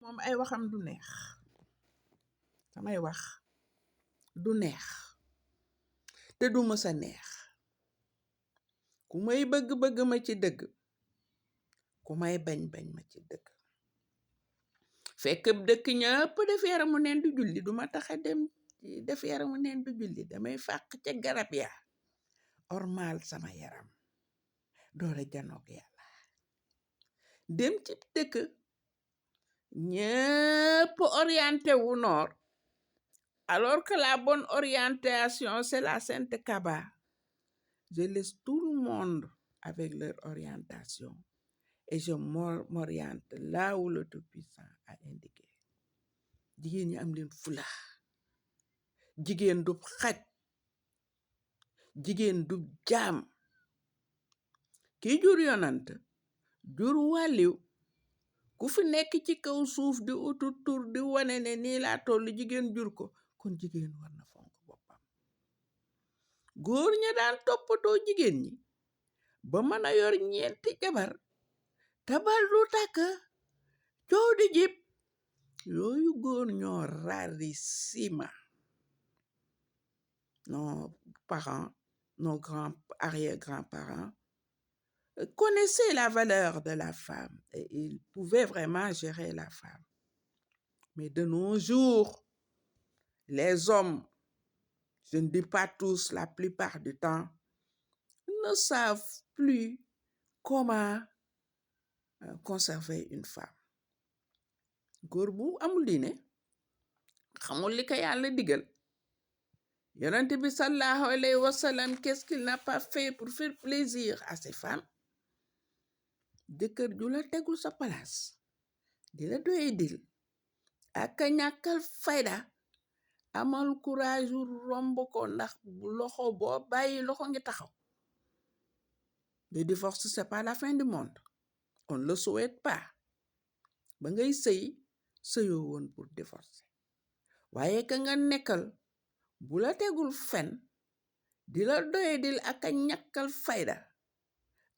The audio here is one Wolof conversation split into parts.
moom ay waxam du neex samay wax du neex te du mësa neex ku may bëgg-bëgg ma ci dëgg ku may bañ-bañ ma ci dëgg fekk dëkk ñëpp def yaramu neen du julli duma taxa dem def yaramu neen du julli damay fàq ca garab ya ormal sama yaram doora janoog yàlla dem ci dëkk ñëpp orienté wu nord alors que la bonne orientation c'est la Sainte Kaba. Je laisse tout le monde avec leur orientation et je m'oriente là où le Tout-Puissant a indiqué. Jigéen ñi am leen fula jigéen du xaj jigéen du jaam ki jur yonant jur wàlliw ku fi nekk ci kaw suuf di utu tur di wane ne nii laa tollu jigéen jur ko kon jigéen war na fonk boppam góor ña daan toppatoo jigéen ñi ba mën a yor ñeenti jabar tabal du tàkk coow di jib yooyu góor ñoo rarissima nos parents nos grands arrière-grands-parents connaissaient la valeur de la femme et ils pouvaient vraiment gérer la femme. Mais de nos jours, les hommes, je ne dis pas tous, la plupart du temps, ne savent plus comment conserver une femme. góor bu amul diine xamul li ko yàlla digal yonent bi sallallahu alayhi wa sallam qu'est-ce qu'il n'a pas fait pour faire plaisir à ses femmes jëkkër ju la tegul sa place di la doye dil ak ñàkkal fayda amal courage romb ko ndax loxo boo bàyyi loxo ngi taxaw. Le divorce c'est pas la fin du monde, on le souhaite pas. ba ngay sëyoo woon pour divorcer waaye ka nga nekkal bu la tegul fen di la doye dil ak ñàkkal fayda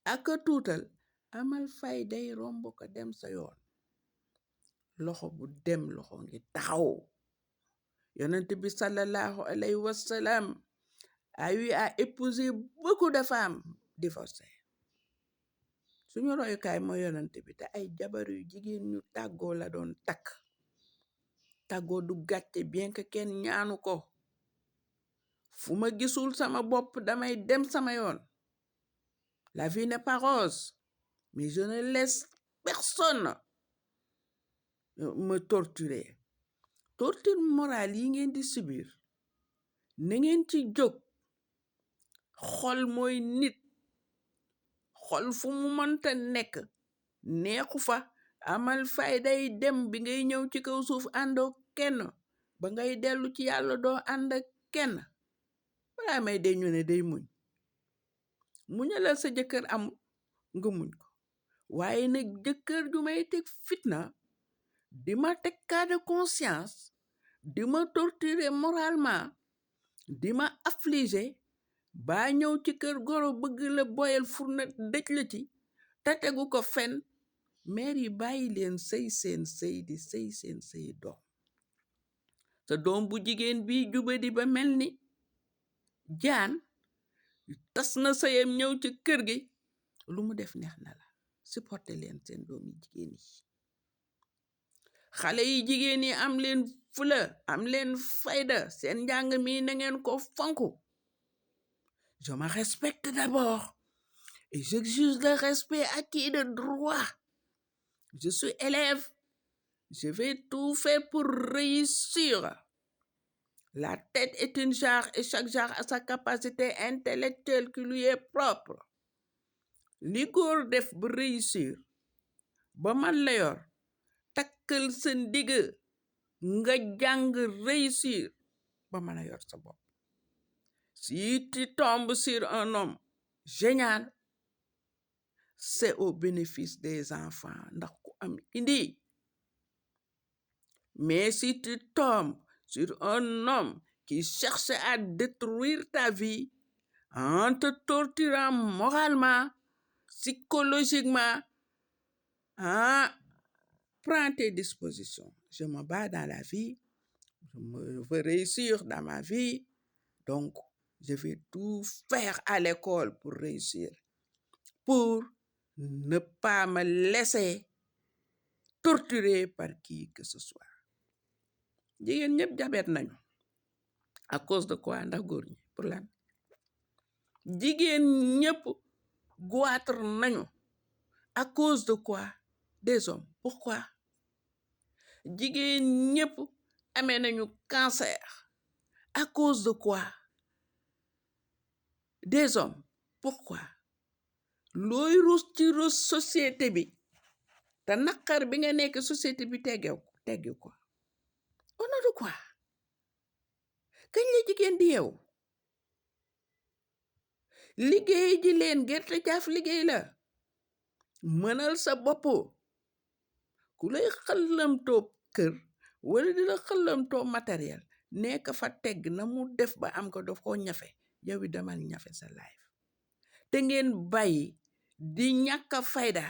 ak tuutal amal fayday romb ko dem sa yoon loxo bu dem loxo ngi taxaw. Yonent bi sallallahu alayhi wa sallam a eu à épouser beaucoup de femmes divorcées. Suñu royukaay mooy yonent bi te ay jabar yu jigéen ñu tàggoo la doon takk tàggoo du gàcce bien que kenn ñaanu ko fu ma gisul sama bopp damay dem sama yoon. La vie n'est pas rose mais je ne laisse personne me torturer. Torture morale yi ngeen di subir na ngeen ci jóg. Xol mooy nit xol fu mu mënta nekk neexu fa amal fayday dem bi ngay ñëw ci kaw suuf àndoo kenn ba ngay dellu ci yàlla doo ànd ak kenn balaa may de ñu ne day muñ muñalal sa jëkkër amul nga muñ ko waaye nag jëkkër ju may teg fitna di ma teg cas de conscience di ma torturer moralement di ma affliger baa ñëw ci kër goro bëgg la boyal furna dëj la ci te tegu ko fen meer yi bàyyi leen sëy seen sëy di sëy seen sëy doom sa doom bu jigéen bi jubadi ba mel ni jaan tas na sëyam ñëw ci kër gi lu mu def neex na la supporter leen seen doom yi jigéen yi xale yi jigéen yi am leen fula am leen fayda seen njàng mi na ngeen ko fonku. Je me respecte d'abord et j'exige le respect acquis de droit. Je suis élève, je vais tout faire pour réussir. La tête est une jarre et chaque jarre a sa capacité intellectuelle qui lui est propre. Li góor def bu réussir ba man la yor takkal sa ndigg nga jàng réussir ba mën a yor sa bopp. Si tu tombes sur un homme génial, c'est au bénéfice des enfants ndax ku am indi. Mais si tu tombes sur un homme qui cherche à détruire ta vie en te torturant moralement, psychologiquement, prends tes dispositions. Je me bats dans la vie, je veux réussir dans ma vie, donc je vais tout faire à l'école pour réussir, pour ne pas me laisser torturer par qui que ce soit. jigéen ñëpp jabet nañu à cause de quoi? Ndax góor ñi pour lan? jigéen ñëpp goitre nañu à cause de quoi? Des hommes. Pourquoi? jigéen ñëpp amee nañu cancer à cause de quoi? Des hommes. Pourquoi? looy rus ci rus société bi te naqar bi nga nekk société bi teggew ko. Au nom de quoi? kañ la jigéen di yeewu? liggéey ji leen gerte caaf liggéey la. mënal sa bopp. ku lay xëllamtoo kër wala di la xëllamtoo matériel nekk fa tegg na mu def ba am ko daf koo ñafe yow it demal ñafe sa life. te ngeen bàyyi di ñàkk fayda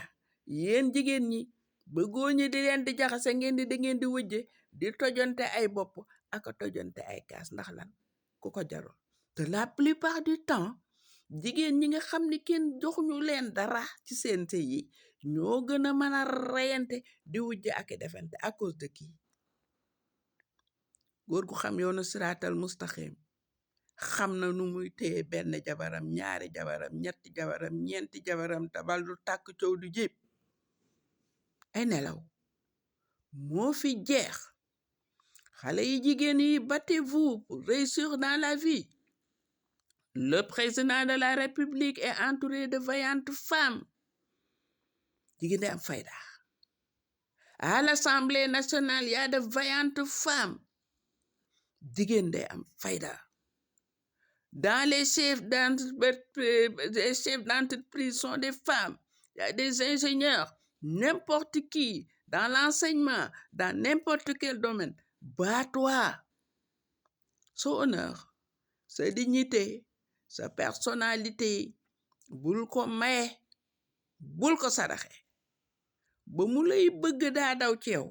yéen jigéen ñi ba góor ñi di leen di jaxase ngeen di di wëjje di tojante ay bopp ak tojante ay kaas ndax lan ku ko jarul. te la plupart du temps jigéen ñi nga xam ni kenn joxuñu leen dara ci seen sëy yi ñoo gën a mën a reyante di wujje ak defante à cause de qui? góor gu xam yoonu siraatal mustaxim xam na nu muy téye benn jabaram, ñaari jabaram, ñetti jabaram, ñeenti jabaram tabal du tàkk coow du jépp ay nelaw moo fi jeex. xale yi jigéen yi battez-vous pour réussir dans la vie. Le président de la République est entouré de vaillantes femmes. jigéen day am fayda. À l'Assemblée nationale, il y a de vaillantes femmes. jigéen day am fayda. Dans les chefs d'entreprise sont des femmes. Il y a des ingénieurs, n'importe qui, dans l'enseignement, dans n'importe quel domaine. Bats-toi. Sa honneur, sa dignité, sa personnalité, bul ko maye, bul ko saraxe. ba mu lay bëgg daa daw ci yow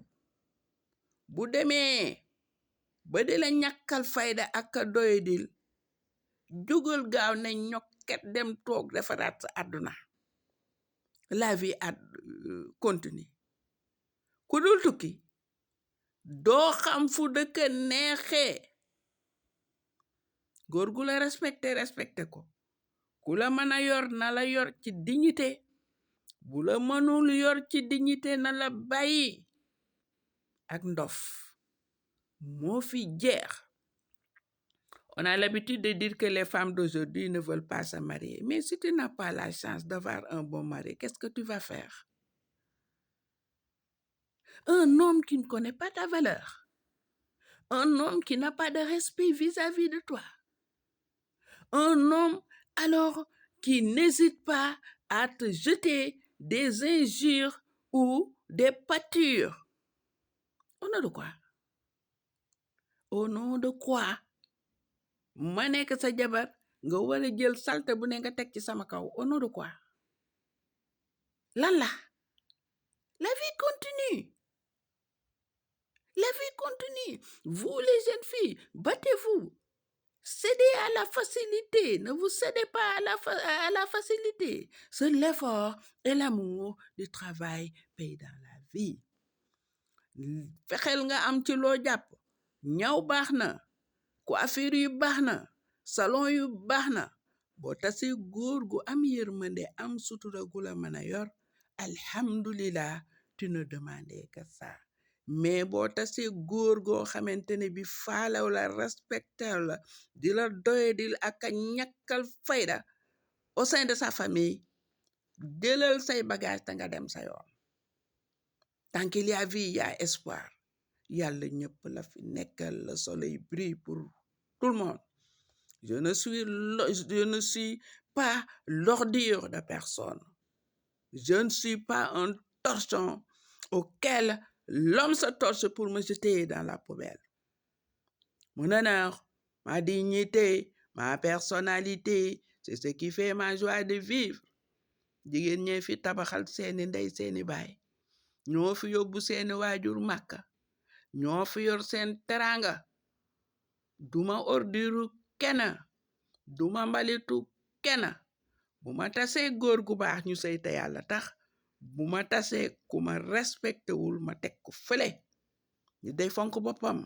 bu demee ba di la ñàkkal fayda ak doyadil jógal gaaw ne ñokket dem toog defaraat sa àdduna. la vie continue. ku dul tukki doo xam fu dëkk neexee. góor gu la respecté ko ku la mën a yor na la yor ci dignité. bu la mënul yor ci dignité na la bàyyi ak ndof moo fi jeex. On a l'habitude de dire que les femmes d'aujourd'hui ne veulent pas se marier. Mais si tu n'as pas la chance d'avoir un bon mari, qu'est-ce que tu vas faire? Un homme qui ne connaît pas ta valeur. Un homme qui n'a pas de respect vis-à-vis de toi. Un homme alors qui n'hésite pas à te jeter des injures ou des pâtures. Au nom de quoi? Au nom de quoi? ma nekk sa jabar nga war a jël salte bu ne nga teg ci sama kaw. Au nom de quoi? lan la? La vie continue. La vie continue. Vous les jeunes filles, battez-vous. Cédez à la facilité. Ne vous cédez pas à la facilité. Seul l'effort et l'amour du travail payent dans la vie. fexeel nga am ci loo jàpp. ñaw baax na. coiffure yu baax na. salon yu baax na. boo tasee góor gu am yërmande am sutura gu la mën a yor. alhamdulillah, tu ne demandais que ça. mais boo tasee góor goo xamante ne bi faalaw la respecter la di la doyadil ak a ñàkkal fayda au sein de sa famille jëlal say bagage te nga dem sa yoon. tant qu'il y a vie, il y a espoir. yàlla ñëpp la fi nekkal. Le soleil brille pour tout le monde. Je ne suis pas l'ordure de personne. Je ne suis pas un torchon auquel l'homme se torche pour me jeter dans la poubelle. Mon honneur, ma dignité, ma personnalité, c'est ce qui fait ma joie de vivre. jigéen ñee fi tabaxal seeni ndey seeni baay ñoo fi yóbbu seeni waajur màkka ñoo fi yor seen teranga duma ordiru kenn duma mbalitu kenn bu ma tasee góor gu baax ñu sey te yàlla tax bu ma tasee ku ma respecté wul ma teg ko fële ni day fonk boppam